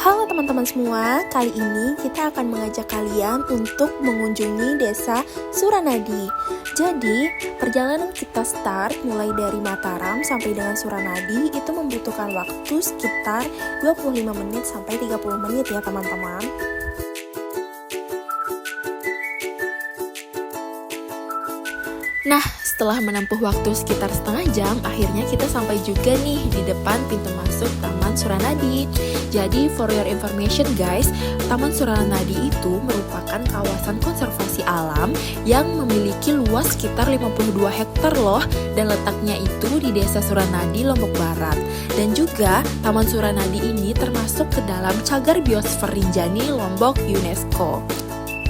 Halo teman-teman semua, kali ini kita akan mengajak kalian untuk mengunjungi desa Suranadi. Jadi, perjalanan kita start mulai dari Mataram sampai dengan Suranadi itu membutuhkan waktu sekitar 25 menit sampai 30 menit ya teman-teman. Nah, setelah menempuh waktu sekitar setengah jam, akhirnya kita sampai juga nih di depan pintu masuk Taman Suranadi. Jadi, for your information guys, Taman Suranadi itu merupakan kawasan konservasi alam yang memiliki luas sekitar 52 hektar loh, dan letaknya itu di Desa Suranadi, Lombok Barat. Dan juga, Taman Suranadi ini termasuk ke dalam Cagar Biosfer Rinjani Lombok UNESCO.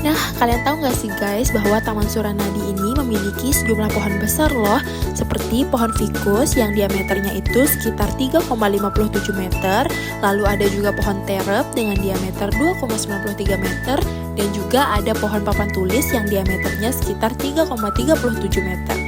Nah, kalian tahu nggak sih guys bahwa Taman Suranadi ini memiliki sejumlah pohon besar loh, seperti pohon fikus yang diameternya itu sekitar 3,57 meter, lalu ada juga pohon terep dengan diameter 2,93 meter, dan juga ada pohon papan tulis yang diameternya sekitar 3,37 meter.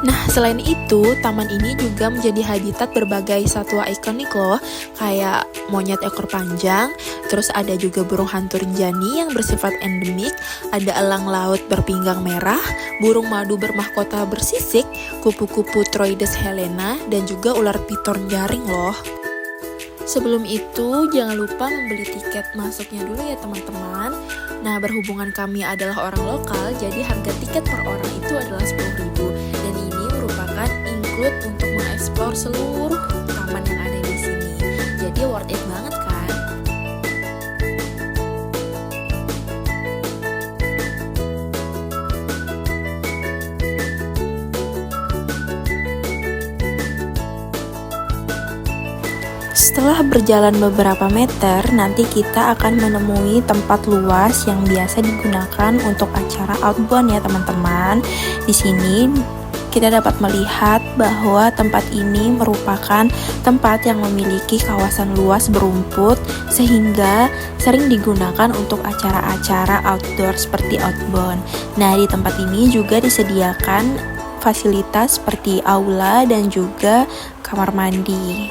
Nah, selain itu, taman ini juga menjadi habitat berbagai satwa ikonik loh, kayak monyet ekor panjang, terus ada juga burung hantu rinjani yang bersifat endemik, ada elang laut berpinggang merah, burung madu bermahkota bersisik, kupu-kupu Troides helena, dan juga ular piton jaring loh. Sebelum itu, jangan lupa membeli tiket masuknya dulu ya teman-teman. Nah, berhubungan kami adalah orang lokal, jadi harga tiket per orang itu adalah 10.000. Dan ini merupakan include untuk mengeksplor seluruh taman yang ada di sini. Jadi worth it banget kan? Setelah berjalan beberapa meter, nanti kita akan menemui tempat luas yang biasa digunakan untuk acara outbound ya teman-teman. Di sini kita dapat melihat bahwa tempat ini merupakan tempat yang memiliki kawasan luas berumput sehingga sering digunakan untuk acara-acara outdoor seperti outbound. Nah, di tempat ini juga disediakan fasilitas seperti aula dan juga kamar mandi.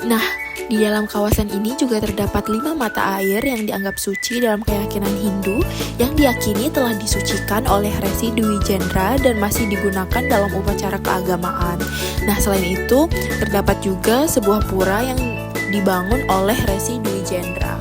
Nah, di dalam kawasan ini juga terdapat 5 mata air yang dianggap suci dalam keyakinan Hindu yang diyakini telah disucikan oleh Resi Dwi Jendra dan masih digunakan dalam upacara keagamaan. Nah, selain itu, terdapat juga sebuah pura yang dibangun oleh Resi Dwi Jendra.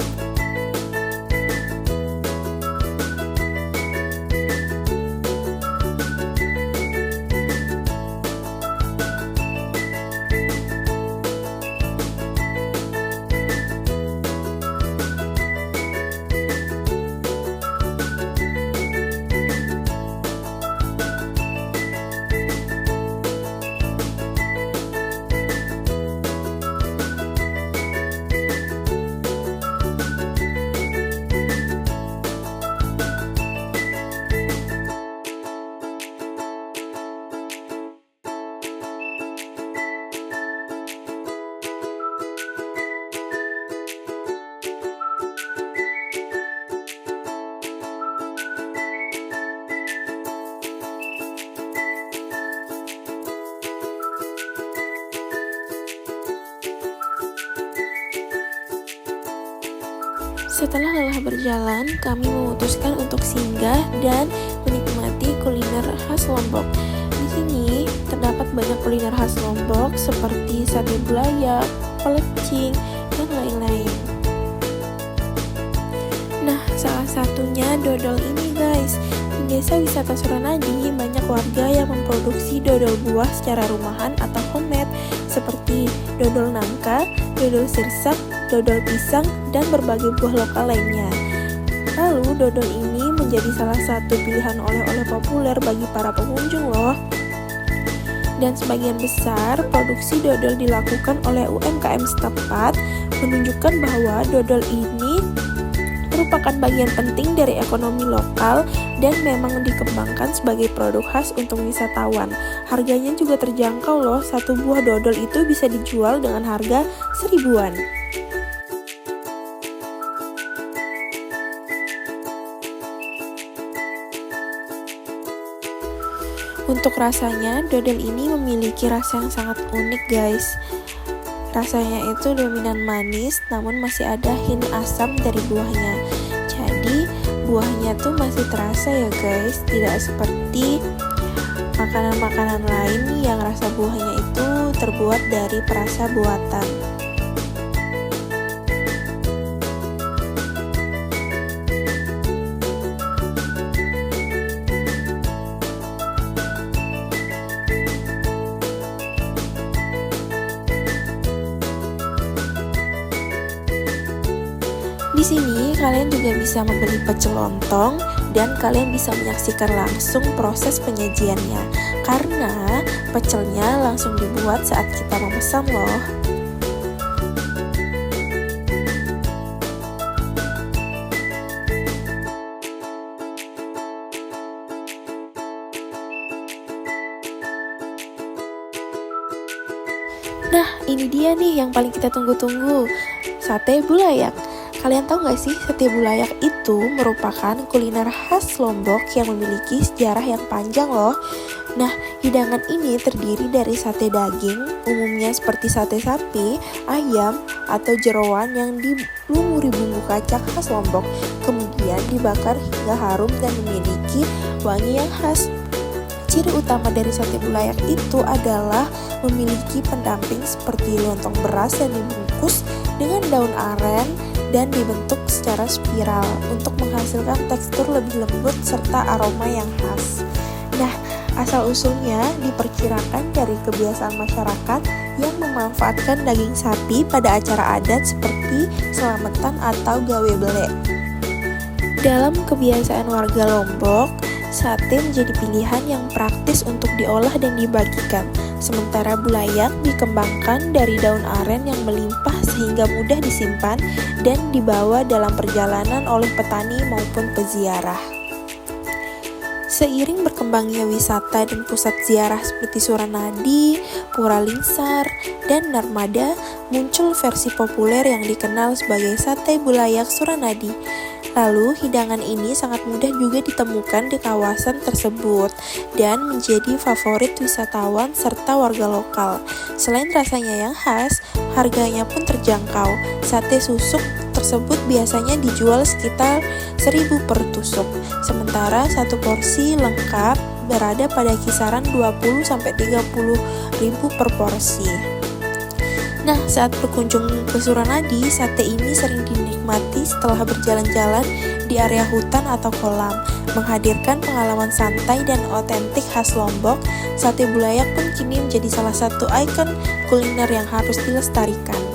Setelah lelah berjalan, kami memutuskan untuk singgah dan menikmati kuliner khas Lombok. Di sini terdapat banyak kuliner khas Lombok seperti sate bulayak, pelecing, dan lain-lain. Nah, salah satunya dodol ini guys. Di desa wisata Suranadi, banyak warga yang memproduksi dodol buah secara rumahan atau homemade seperti dodol nangka, dodol sirsak, dodol pisang, dan berbagai buah lokal lainnya. Lalu, dodol ini menjadi salah satu pilihan oleh-oleh populer bagi para pengunjung loh. Dan sebagian besar produksi dodol dilakukan oleh UMKM setempat, menunjukkan bahwa dodol ini merupakan bagian penting dari ekonomi lokal dan memang dikembangkan sebagai produk khas untuk wisatawan. Harganya juga terjangkau loh, satu buah dodol itu bisa dijual dengan harga 1000-an. Untuk rasanya, dodol ini memiliki rasa yang sangat unik guys. Rasanya itu dominan manis, namun masih ada hint asam dari buahnya. Jadi, buahnya tuh masih terasa ya guys, tidak seperti makanan-makanan lain yang rasa buahnya itu terbuat dari perasa buatan. Di sini kalian juga bisa membeli pecel lontong dan kalian bisa menyaksikan langsung proses penyajiannya karena pecelnya langsung dibuat saat kita memesan loh. Nah, ini dia nih yang paling kita tunggu-tunggu, sate bulayak. Kalian tahu gak sih, sate bulayak itu merupakan kuliner khas Lombok yang memiliki sejarah yang panjang loh. Nah, hidangan ini terdiri dari sate daging, umumnya seperti sate sapi, ayam, atau jeroan yang dilumuri bumbu kacang khas Lombok, kemudian dibakar hingga harum dan memiliki wangi yang khas. Ciri utama dari sate bulayak itu adalah memiliki pendamping seperti lontong beras yang dibungkus dengan daun aren dan dibentuk secara spiral untuk menghasilkan tekstur lebih lembut serta aroma yang khas. Nah, asal-usulnya diperkirakan dari kebiasaan masyarakat yang memanfaatkan daging sapi pada acara adat seperti selamatan atau gawe bele. Dalam kebiasaan warga Lombok, sate menjadi pilihan yang praktis untuk diolah dan dibagikan. Sementara bulayak dikembangkan dari daun aren yang melimpah sehingga mudah disimpan dan dibawa dalam perjalanan oleh petani maupun peziarah. Seiring berkembangnya wisata dan pusat ziarah seperti Suranadi, Pura Lingsar, dan Narmada, muncul versi populer yang dikenal sebagai sate bulayak Suranadi. Lalu, hidangan ini sangat mudah juga ditemukan di kawasan tersebut dan menjadi favorit wisatawan serta warga lokal. Selain rasanya yang khas, harganya pun terjangkau. Sate susuk tersebut biasanya dijual sekitar 1000 per tusuk, sementara satu porsi lengkap berada pada kisaran 20-30 ribu per porsi. Nah, saat berkunjung ke Suranadi, sate ini sering dinikmati setelah berjalan-jalan di area hutan atau kolam, menghadirkan pengalaman santai dan otentik khas Lombok. Sate bulayak pun kini menjadi salah satu ikon kuliner yang harus dilestarikan.